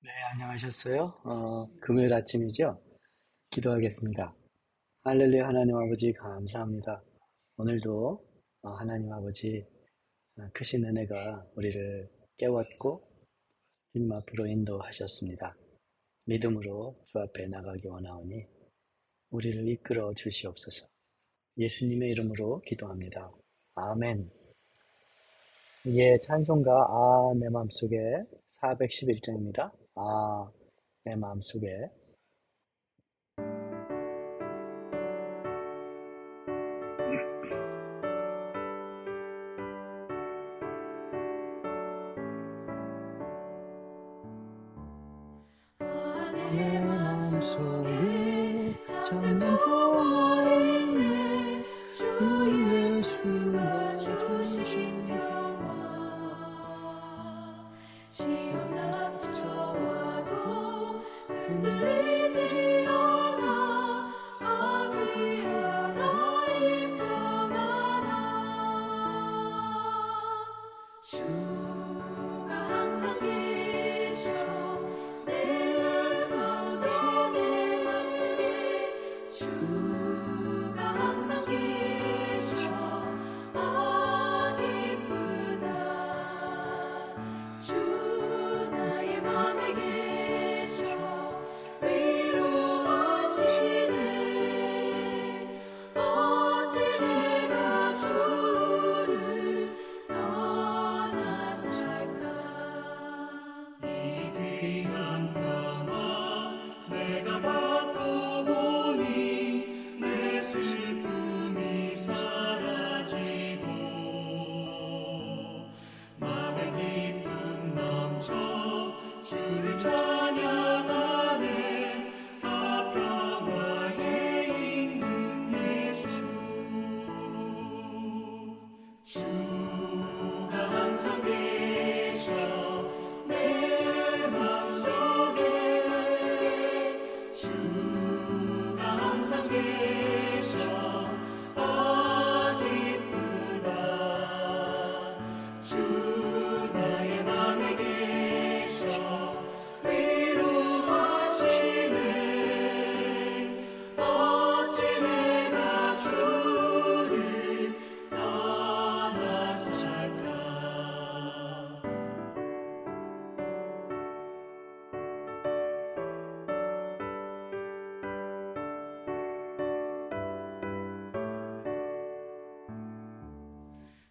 네, 안녕하셨어요? 금요일 아침이죠? 기도하겠습니다. 할렐루야, 하나님 아버지, 감사합니다. 오늘도 하나님 아버지, 크신 은혜가 우리를 깨웠고, 주님 앞으로 인도하셨습니다. 믿음으로 주 앞에 나가기 원하오니, 우리를 이끌어 주시옵소서. 예수님의 이름으로 기도합니다. 아멘. 예, 찬송가, 내 맘속에 411장입니다. 내 마음속에. 내 맘속에 찾는 평화있네 주 예수가 주신 평화 시험 닥쳐와도 흔들리지 않아 아귀하다 이 평안아 주가 항상 계셔 내 맘속에 주가 항상 계셔 기쁘다 주 나의 맘에 계셔 위로하시네 어찌 내가 주를 떠나 살까 이 귀한 평화 내가 받고 보니 내 슬픔이 사라지고 맘에 기쁨 넘쳐 주를 찬양하네 평화의 임금 예수 주가 항상 계셔 내 맘속에 주가 항상 계셔 기쁘다 주 나의 맘에 계셔 위로하시네 어찌 내가 주를 떠나 살까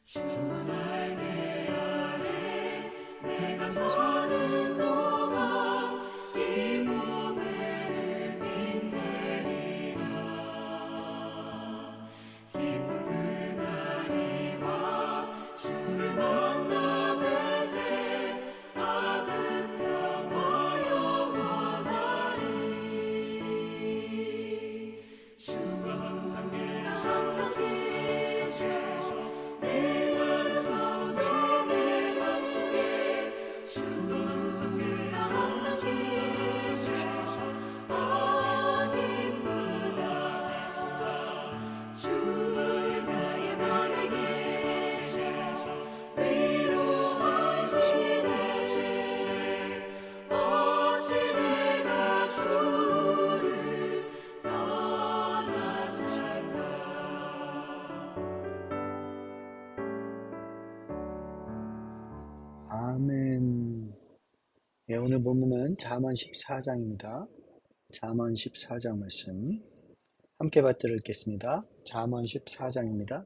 주 날개 아래 내가 서는 동안 이 몸매를 빛내리라 기쁜 그날이 와 주를 만나 뵐 때 그 평화 영원하리 주가 항상 계셔 내 맘속에 주가 항상 계셔 기쁘다 주 나의 맘에 계셔 위로하시네 어찌 내가 주를 떠나 살까 아멘. 예, 오늘 본문은 잠언 14장입니다. 잠언 14장 말씀 함께 받들어 읽겠습니다. 잠언 14장입니다.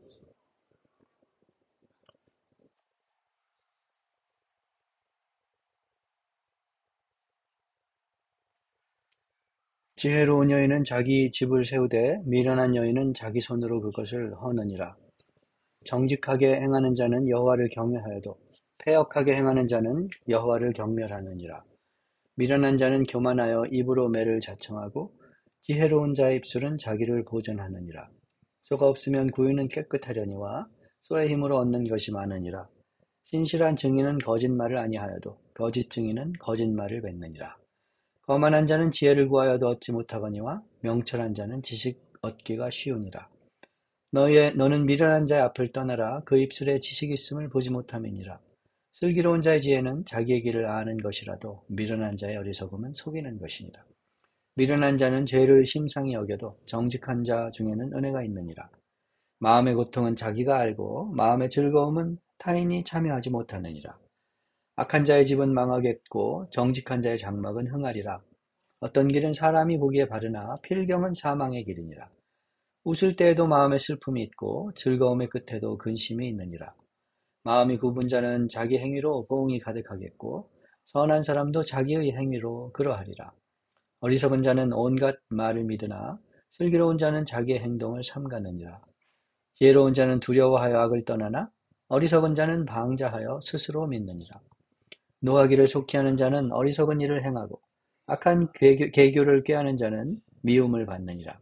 지혜로운 여인은 자기 집을 세우되 미련한 여인은 자기 손으로 그것을 허느니라. 정직하게 행하는 자는 여호와를 경외하여도 패역하게 행하는 자는 여호와를 경멸하느니라. 미련한 자는 교만하여 입으로 매를 자청하고 지혜로운 자의 입술은 자기를 보전하느니라. 소가 없으면 구유는 깨끗하려니와 소의 힘으로 얻는 것이 많으니라. 신실한 증인은 거짓말을 아니하여도 거짓 증인은 거짓말을 맺느니라. 거만한 자는 지혜를 구하여도 얻지 못하거니와 명철한 자는 지식 얻기가 쉬우니라. 너는 미련한 자의 앞을 떠나라. 그 입술에 지식이 있음을 보지 못함이니라. 슬기로운 자의 지혜는 자기의 길을 아는 것이라도 미련한 자의 어리석음은 속이는 것이니라. 미련한 자는 죄를 심상히 여겨도 정직한 자 중에는 은혜가 있느니라. 마음의 고통은 자기가 알고 마음의 즐거움은 타인이 참여하지 못하느니라. 악한 자의 집은 망하겠고 정직한 자의 장막은 흥하리라. 어떤 길은 사람이 보기에 바르나 필경은 사망의 길이니라. 웃을 때에도 마음에 슬픔이 있고 즐거움의 끝에도 근심이 있느니라. 마음이 굽은 자는 자기 행위로 보응이 가득하겠고 선한 사람도 자기의 행위로 그러하리라. 어리석은 자는 온갖 말을 믿으나 슬기로운 자는 자기의 행동을 삼가느니라. 지혜로운 자는 두려워하여 악을 떠나나 어리석은 자는 방자하여 스스로 믿느니라. 노하기를 속히 하는 자는 어리석은 일을 행하고 악한 계교를 꾀하는 자는 미움을 받느니라.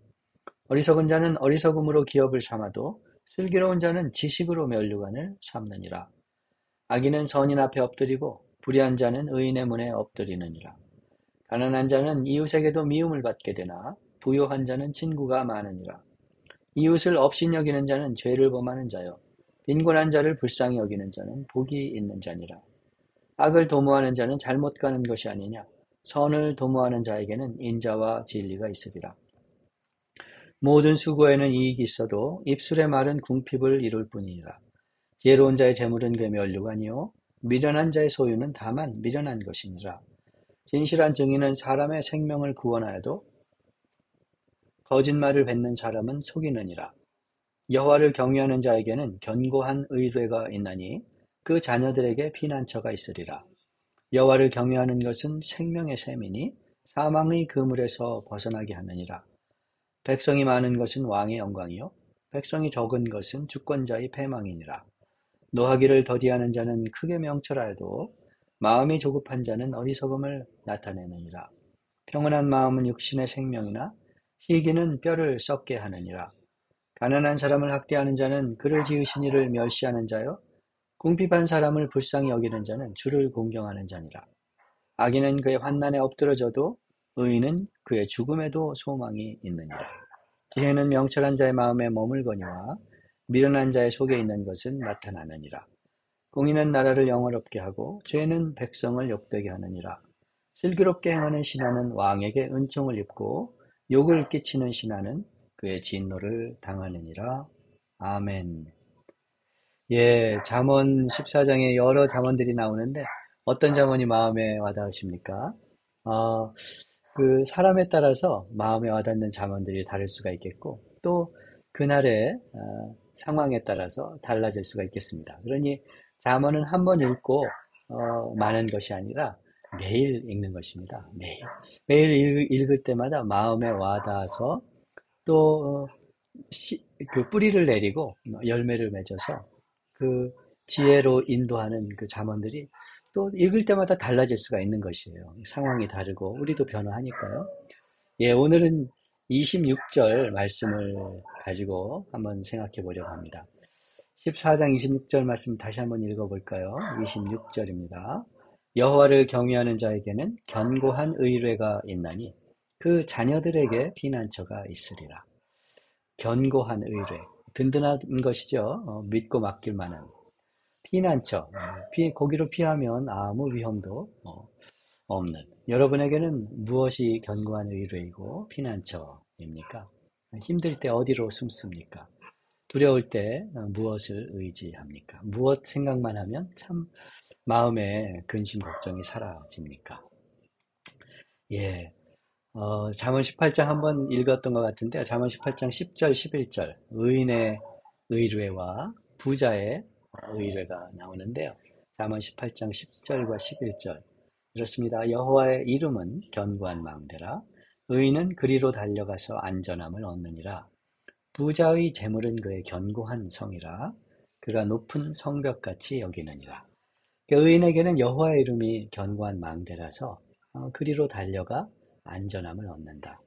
어리석은 자는 어리석음으로 기업을 삼아도 슬기로운 자는 지식으로 면류관을 삼느니라. 악인은 선인 앞에 엎드리고 불의한 자는 의인의 문에 엎드리느니라. 가난한 자는 이웃에게도 미움을 받게 되나 부요한 자는 친구가 많으니라. 이웃을 업신여기는 자는 죄를 범하는 자요 빈곤한 자를 불쌍히 여기는 자는 복이 있는 자니라. 악을 도모하는 자는 잘못 가는 것이 아니냐. 선을 도모하는 자에게는 인자와 진리가 있으리라. 모든 수고에는 이익이 있어도 입술의 말은 궁핍을 이룰 뿐이니라. 지혜로운 자의 재물은 그 면류관이요 미련한 자의 소유는 다만 미련한 것이니라. 진실한 증인은 사람의 생명을 구원하여도 거짓말을 뱉는 사람은 속이느니라. 여호와를 경외하는 자에게는 견고한 의뢰가 있나니 그 자녀들에게 피난처가 있으리라. 여호와를 경외하는 것은 생명의 셈이니 사망의 그물에서 벗어나게 하느니라. 백성이 많은 것은 왕의 영광이요 백성이 적은 것은 주권자의 패망이니라. 노하기를 더디하는 자는 크게 명철하여도 마음이 조급한 자는 어리석음을 나타내느니라. 평온한 마음은 육신의 생명이나 시기는 뼈를 썩게 하느니라. 가난한 사람을 학대하는 자는 그를 지으신 이를 멸시하는 자요 궁핍한 사람을 불쌍히 여기는 자는 주를 공경하는 자니라. 악인은 그의 환난에 엎드러져도 의인은 그의 죽음에도 소망이 있느니라. 지혜는 명철한 자의 마음에 머물거니와 미련한 자의 속에 있는 것은 나타나느니라. 공의는 나라를 영화롭게 하고 죄는 백성을 욕되게 하느니라. 슬기롭게 행하는 신하는 왕에게 은총을 입고 욕을 끼치는 신하는 그의 진노를 당하느니라. 아멘. 예, 잠언 14장에 여러 잠언들이 나오는데 어떤 잠언이 마음에 와닿으십니까? 어, 그 사람에 따라서 마음에 와닿는 잠언들이 다를 수가 있겠고 또 그날의 상황에 따라서 달라질 수가 있겠습니다. 그러니 잠언은 한 번 읽고 많은 것이 아니라 매일 읽는 것입니다. 매일 읽을 때마다 마음에 와닿아서 또 그 뿌리를 내리고 열매를 맺어서 그 지혜로 인도하는 그 잠언들이 또 읽을 때마다 달라질 수가 있는 것이에요. 상황이 다르고 우리도 변화하니까요. 예, 오늘은 26절 말씀을 가지고 한번 생각해 보려고 합니다. 14장 26절 말씀 다시 한번 읽어볼까요? 26절입니다. 여호와를 경외하는 자에게는 견고한 의뢰가 있나니 그 자녀들에게 피난처가 있으리라. 견고한 의뢰, 든든한 것이죠. 믿고 맡길 만한 피난처, 거기로 피하면 아무 위험도 없는. 여러분에게는 무엇이 견고한 의뢰이고 피난처입니까? 힘들 때 어디로 숨습니까? 두려울 때 무엇을 의지합니까? 무엇 생각만 하면 참 마음에 근심 걱정이 사라집니까? 예, 잠언 18장 한번 읽었던 것 같은데 잠언 18장 10절, 11절 의인의 의뢰와 부자의 의뢰가 나오는데요. 잠언 18장 10절과 11절 이렇습니다. 여호와의 이름은 견고한 망대라 의인은 그리로 달려가서 안전함을 얻느니라. 부자의 재물은 그의 견고한 성이라 그가 높은 성벽같이 여기느니라. 의인에게는 여호와의 이름이 견고한 망대라서 그리로 달려가 안전함을 얻는다.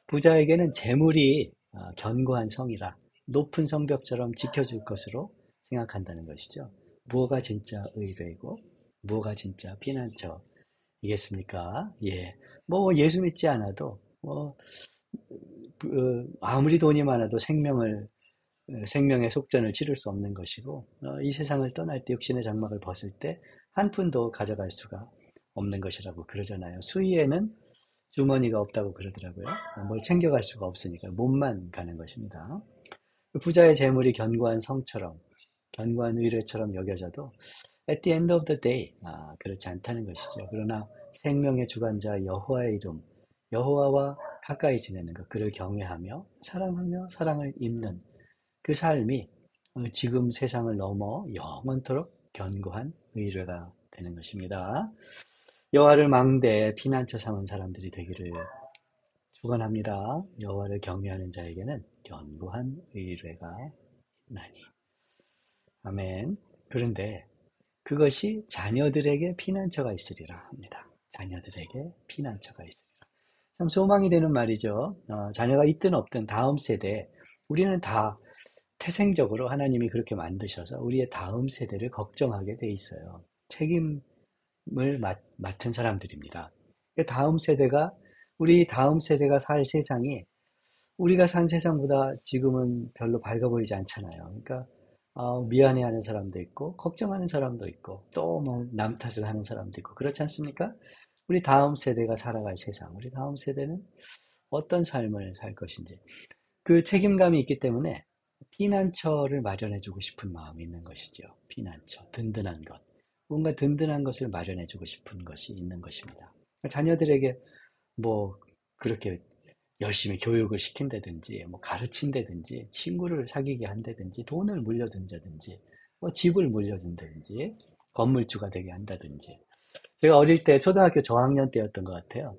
부자에게는 재물이 견고한 성이라 높은 성벽처럼 지켜줄 것으로 생각한다는 것이죠. 무엇가 진짜 의뢰이고 무엇가 진짜 피난처이겠습니까? 예, 뭐 예수 믿지 않아도 아무리 돈이 많아도 생명의 속전을 치를 수 없는 것이고 이 세상을 떠날 때 육신의 장막을 벗을 때 한 푼도 가져갈 수가 없는 것이라고 그러잖아요. 수의에는 주머니가 없다고 그러더라고요. 뭘 챙겨갈 수가 없으니까 몸만 가는 것입니다. 부자의 재물이 견고한 성처럼, 견고한 의뢰처럼 여겨져도 at the end of the day, 그렇지 않다는 것이죠. 그러나 생명의 주관자 여호와의 이름, 여호와와 가까이 지내는 것, 그를 경외하며 사랑하며 사랑을 입는 그 삶이 지금 세상을 넘어 영원토록 견고한 의뢰가 되는 것입니다. 여호와를 망대에 피난처 삼은 사람들이 되기를 축원합니다. 여호와를 경외하는 자에게는 견고한 의뢰가 있나니. 아멘. 그런데 그것이 자녀들에게 피난처가 있으리라 합니다. 자녀들에게 피난처가 있으리라. 참 소망이 되는 말이죠. 자녀가 있든 없든 다음 세대, 우리는 다 태생적으로 하나님이 그렇게 만드셔서 우리의 다음 세대를 걱정하게 돼 있어요. 책임을 맡은 사람들입니다. 다음 세대가, 우리 다음 세대가 살 세상이 우리가 산 세상보다 지금은 별로 밝아 보이지 않잖아요. 그러니까 미안해하는 사람도 있고 걱정하는 사람도 있고 또 뭐 남 탓을 하는 사람도 있고 그렇지 않습니까? 우리 다음 세대가 살아갈 세상, 우리 다음 세대는 어떤 삶을 살 것인지 그 책임감이 있기 때문에 피난처를 마련해주고 싶은 마음이 있는 것이죠. 피난처, 든든한 것, 뭔가 든든한 것을 마련해주고 싶은 것이 있는 것입니다. 자녀들에게 뭐 그렇게 열심히 교육을 시킨다든지, 뭐 가르친다든지, 친구를 사귀게 한다든지, 돈을 물려준다든지, 뭐 집을 물려준다든지, 건물주가 되게 한다든지. 제가 어릴 때 초등학교 저학년 때였던 것 같아요.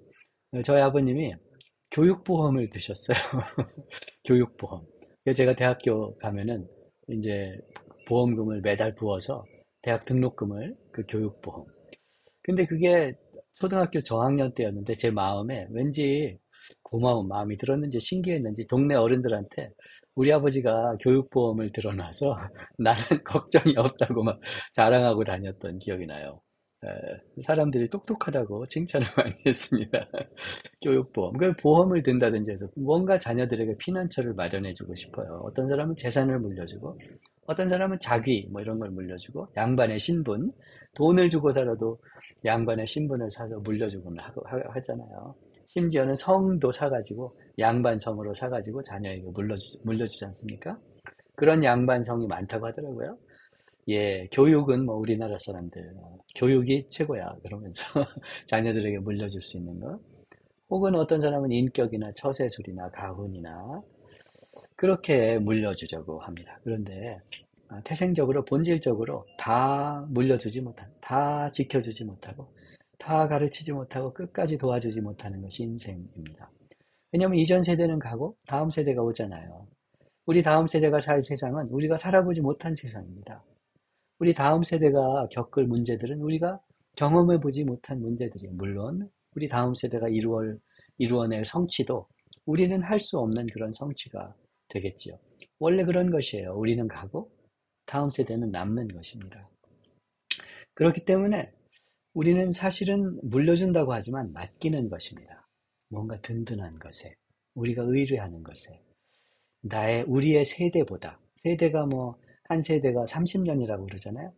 저희 아버님이 교육보험을 드셨어요. 교육보험. 그래서 제가 대학교 가면은 이제 보험금을 매달 부어서 대학 등록금을 그 교육보험. 근데 그게 초등학교 저학년 때였는데 제 마음에 왠지 고마운 마음이 들었는지 신기했는지 동네 어른들한테 우리 아버지가 교육보험을 들어놔서 나는 걱정이 없다고 막 자랑하고 다녔던 기억이 나요. 사람들이 똑똑하다고 칭찬을 많이 했습니다. 교육보험. 그 보험을 든다든지 해서 뭔가 자녀들에게 피난처를 마련해주고 싶어요. 어떤 사람은 재산을 물려주고, 어떤 사람은 자기 뭐 이런 걸 물려주고, 양반의 신분, 돈을 주고서라도 양반의 신분을 사서 물려주곤 하잖아요. 심지어는 성도 사가지고 양반 성으로 사가지고 자녀에게 물려주지 않습니까? 그런 양반성이 많다고 하더라고요. 예, 교육은 뭐 우리나라 사람들 교육이 최고야 그러면서 자녀들에게 물려줄 수 있는 거. 혹은 어떤 사람은 인격이나 처세술이나 가훈이나 그렇게 물려주려고 합니다. 그런데 태생적으로 본질적으로 다 물려주지 못하고 다 지켜주지 못하고 다 가르치지 못하고 끝까지 도와주지 못하는 것이 인생입니다. 왜냐하면 이전 세대는 가고 다음 세대가 오잖아요. 우리 다음 세대가 살 세상은 우리가 살아보지 못한 세상입니다. 우리 다음 세대가 겪을 문제들은 우리가 경험해보지 못한 문제들이에요. 물론 우리 다음 세대가 이루어낼 성취도 우리는 할 수 없는 그런 성취가 되겠지요. 원래 그런 것이에요. 우리는 가고 다음 세대는 남는 것입니다. 그렇기 때문에 우리는 사실은 물려준다고 하지만 맡기는 것입니다. 뭔가 든든한 것에, 우리가 의뢰하는 것에, 우리의 세대보다, 세대가 뭐, 한 세대가 30년이라고 그러잖아요.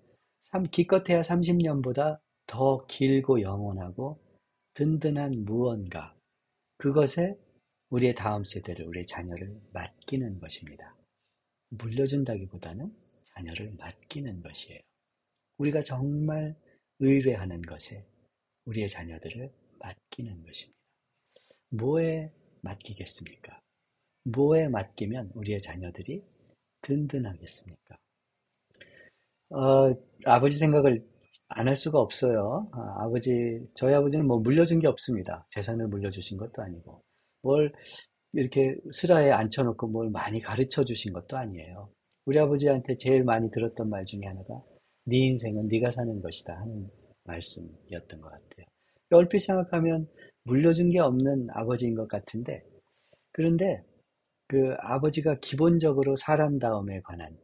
기껏해야 30년보다 더 길고 영원하고 든든한 무언가, 그것에 우리의 다음 세대를, 우리의 자녀를 맡기는 것입니다. 물려준다기보다는 자녀를 맡기는 것이에요. 우리가 정말 의뢰하는 것에 우리의 자녀들을 맡기는 것입니다. 뭐에 맡기겠습니까? 뭐에 맡기면 우리의 자녀들이 든든하겠습니까? 아버지 생각을 안 할 수가 없어요. 저희 아버지는 뭐 물려준 게 없습니다. 재산을 물려주신 것도 아니고, 뭘 이렇게 슬하에 앉혀놓고 뭘 많이 가르쳐 주신 것도 아니에요. 우리 아버지한테 제일 많이 들었던 말 중에 하나가, 네 인생은 네가 사는 것이다 하는 말씀이었던 것 같아요. 얼핏 생각하면 물려준 게 없는 아버지인 것 같은데, 그런데 그 아버지가 기본적으로 사람다움에 관한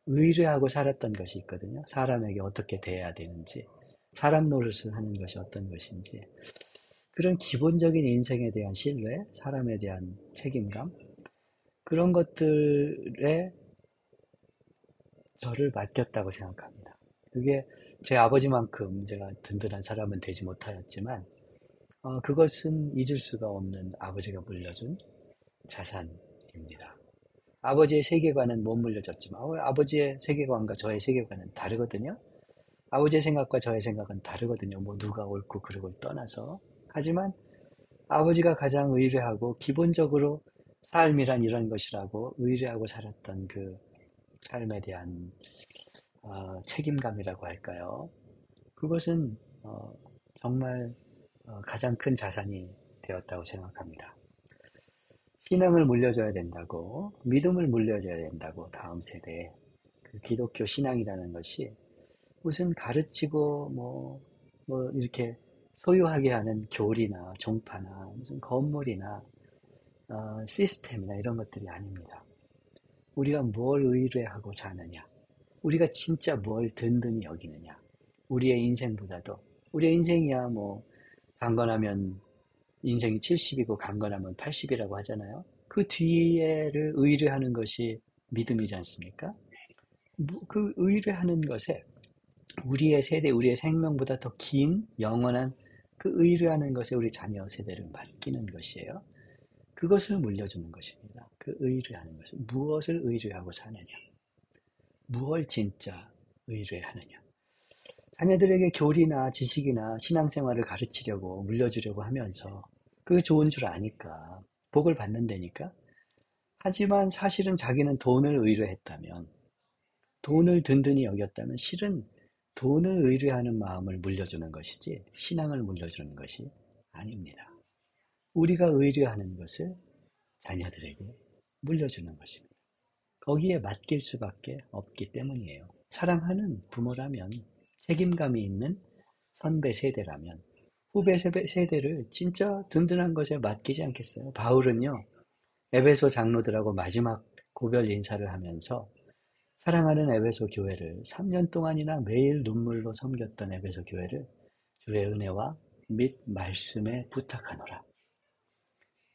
의뢰하고 살았던 것이 있거든요. 사람에게 어떻게 대해야 되는지, 사람 노릇을 하는 것이 어떤 것인지, 그런 기본적인 인생에 대한 신뢰, 사람에 대한 책임감, 그런 것들에 저를 맡겼다고 생각합니다. 그게 제 아버지만큼 제가 든든한 사람은 되지 못하였지만, 그것은 잊을 수가 없는 아버지가 물려준 자산입니다. 아버지의 세계관은 못 물려줬지만, 아버지의 세계관과 저의 세계관은 다르거든요. 아버지의 생각과 저의 생각은 다르거든요. 뭐 누가 옳고 그르고를 떠나서. 하지만 아버지가 가장 의뢰하고 기본적으로 삶이란 이런 것이라고 의뢰하고 살았던 그 삶에 대한 책임감이라고 할까요? 그것은 정말 가장 큰 자산이 되었다고 생각합니다. 신앙을 물려줘야 된다고, 믿음을 물려줘야 된다고 다음 세대에 그 기독교 신앙이라는 것이 무슨 가르치고 뭐 이렇게 소유하게 하는 교리나 종파나 무슨 건물이나 시스템이나 이런 것들이 아닙니다. 우리가 뭘 의뢰하고 사느냐, 우리가 진짜 뭘 든든히 여기느냐, 우리의 인생보다도 우리의 인생이야 뭐 강건하면 인생이 70이고 강건하면 80이라고 하잖아요. 그 뒤에를 의뢰하는 것이 믿음이지 않습니까? 그 의뢰하는 것에 우리의 세대, 우리의 생명보다 더 긴 영원한 그 의뢰하는 것에 우리 자녀 세대를 맡기는 것이에요. 그것을 물려주는 것입니다. 그 의뢰하는 것을. 무엇을 의뢰하고 사느냐. 무엇을 진짜 의뢰하느냐. 자녀들에게 교리나 지식이나 신앙생활을 가르치려고 물려주려고 하면서 그 좋은 줄 아니까 복을 받는다니까. 하지만 사실은 자기는 돈을 의뢰했다면, 돈을 든든히 여겼다면 실은 돈을 의뢰하는 마음을 물려주는 것이지 신앙을 물려주는 것이 아닙니다. 우리가 의뢰하는 것을 자녀들에게 물려주는 것입니다. 거기에 맡길 수밖에 없기 때문이에요. 사랑하는 부모라면, 책임감이 있는 선배 세대라면 후배 세대를 진짜 든든한 것에 맡기지 않겠어요? 바울은요, 에베소 장로들하고 마지막 고별 인사를 하면서 사랑하는 에베소 교회를 3년 동안이나 매일 눈물로 섬겼던 에베소 교회를 주의 은혜와 및 말씀에 부탁하노라.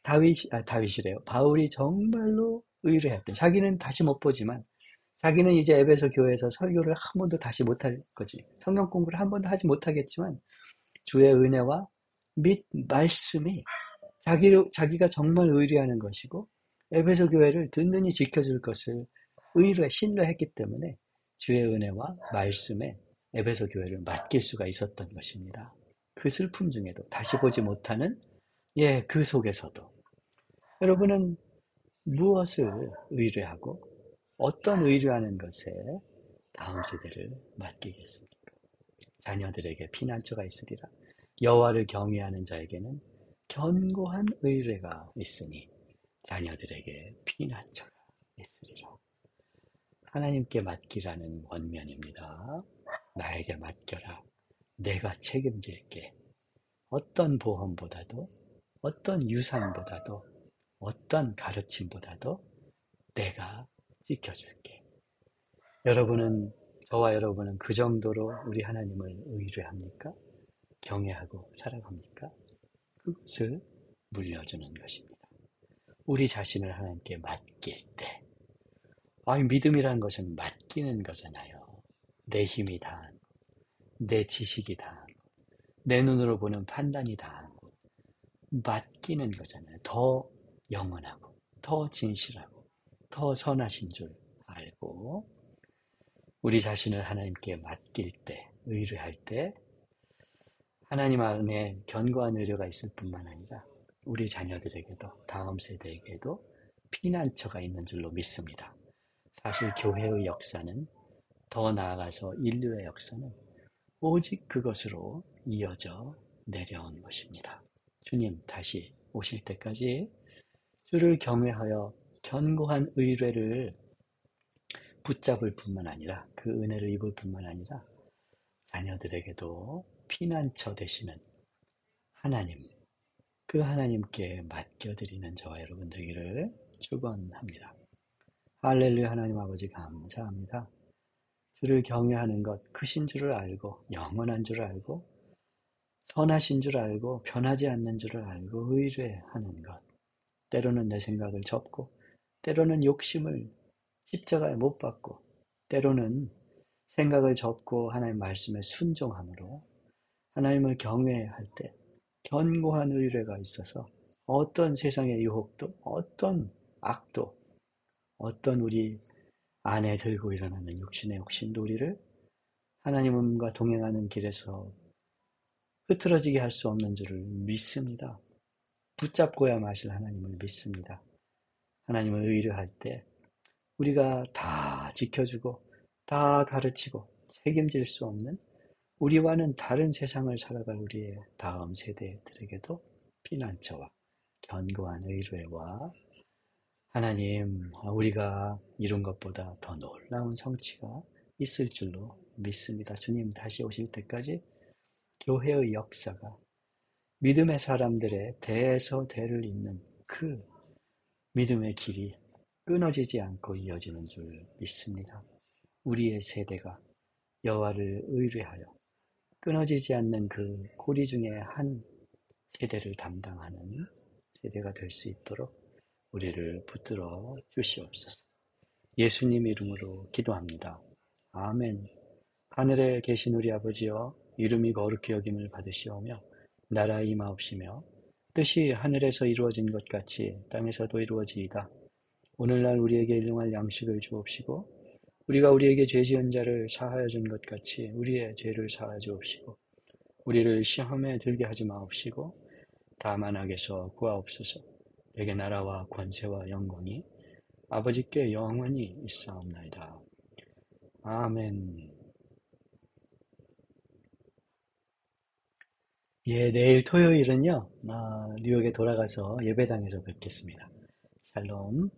다윗이래요. 바울이 정말로 의뢰했던, 자기는 다시 못 보지만 자기는 이제 에베소 교회에서 설교를 한 번도 다시 못할 거지. 성경 공부를 한 번도 하지 못하겠지만 주의 은혜와 및 말씀이 자기가 정말 의뢰하는 것이고 에베소 교회를 든든히 지켜줄 것을 신뢰했기 때문에 주의 은혜와 말씀에 에베소 교회를 맡길 수가 있었던 것입니다. 그 슬픔 중에도 다시 보지 못하는 그 속에서도 여러분은 무엇을 의뢰하고 어떤 의뢰하는 것에 다음 세대를 맡기겠습니까? 자녀들에게 피난처가 있으리라. 여호와를 경외하는 자에게는 견고한 의뢰가 있으니 자녀들에게 피난처가 있으리라. 하나님께 맡기라는 권면입니다. 나에게 맡겨라. 내가 책임질게. 어떤 보험보다도, 어떤 유산보다도, 어떤 가르침보다도 내가 지켜줄게. 저와 여러분은 그 정도로 우리 하나님을 의뢰합니까? 경외하고 살아갑니까? 그것을 물려주는 것입니다. 우리 자신을 하나님께 맡길 때, 믿음이라는 것은 맡기는 거잖아요. 내 힘이 다한 것, 내 지식이 다한 것, 내 눈으로 보는 판단이 다한 것, 맡기는 거잖아요. 더 영원하고, 더 진실하고, 더 선하신 줄 알고, 우리 자신을 하나님께 맡길 때, 의뢰할 때, 하나님 안에 견고한 의뢰가 있을 뿐만 아니라, 우리 자녀들에게도, 다음 세대에게도 피난처가 있는 줄로 믿습니다. 사실 교회의 역사는, 더 나아가서 인류의 역사는 오직 그것으로 이어져 내려온 것입니다. 주님 다시 오실 때까지 주를 경외하여 견고한 의뢰를 붙잡을 뿐만 아니라 그 은혜를 입을 뿐만 아니라 자녀들에게도 피난처 되시는 하나님, 그 하나님께 맡겨드리는 저와 여러분 되기를 축원합니다. 할렐루야. 하나님 아버지 감사합니다. 주를 경외하는 것, 크신 줄을 알고 영원한 줄을 알고 선하신 줄 알고 변하지 않는 줄을 알고 의뢰하는 것. 때로는 내 생각을 접고 때로는 욕심을 십자가에 못 박고 때로는 생각을 접고 하나님 말씀에 순종함으로 하나님을 경외할 때 견고한 의뢰가 있어서 어떤 세상의 유혹도, 어떤 악도, 어떤 우리 안에 들고 일어나는 육신의 욕심도 우리를 하나님과 동행하는 길에서 흐트러지게 할 수 없는 줄을 믿습니다. 붙잡고야 마실 하나님을 믿습니다. 하나님을 의뢰할 때 우리가 다 지켜주고 다 가르치고 책임질 수 없는 우리와는 다른 세상을 살아갈 우리의 다음 세대들에게도 피난처와 견고한 의뢰와 하나님, 우리가 이룬 것보다 더 놀라운 성취가 있을 줄로 믿습니다. 주님 다시 오실 때까지 교회의 역사가 믿음의 사람들의 대에서 대를 잇는 그 믿음의 길이 끊어지지 않고 이어지는 줄 믿습니다. 우리의 세대가 여호와를 의뢰하여 끊어지지 않는 그 고리 중에 한 세대를 담당하는 세대가 될 수 있도록 우리를 붙들어 주시옵소서. 예수님 이름으로 기도합니다. 아멘. 하늘에 계신 우리 아버지여, 이름이 거룩히 여김을 받으시오며 나라 임하옵시며 뜻이 하늘에서 이루어진 것 같이 땅에서도 이루어지이다. 오늘날 우리에게 일용할 양식을 주옵시고 우리가 우리에게 죄 지은 자를 사하여 준 것 같이 우리의 죄를 사하여 주옵시고 우리를 시험에 들게 하지 마옵시고 다만 악에서 구하옵소서. 내게 나라와 권세와 영광이 아버지께 영원히 있사옵나이다. 아멘. 예, 내일 토요일은요, 뉴욕에 돌아가서 예배당에서 뵙겠습니다. 샬롬.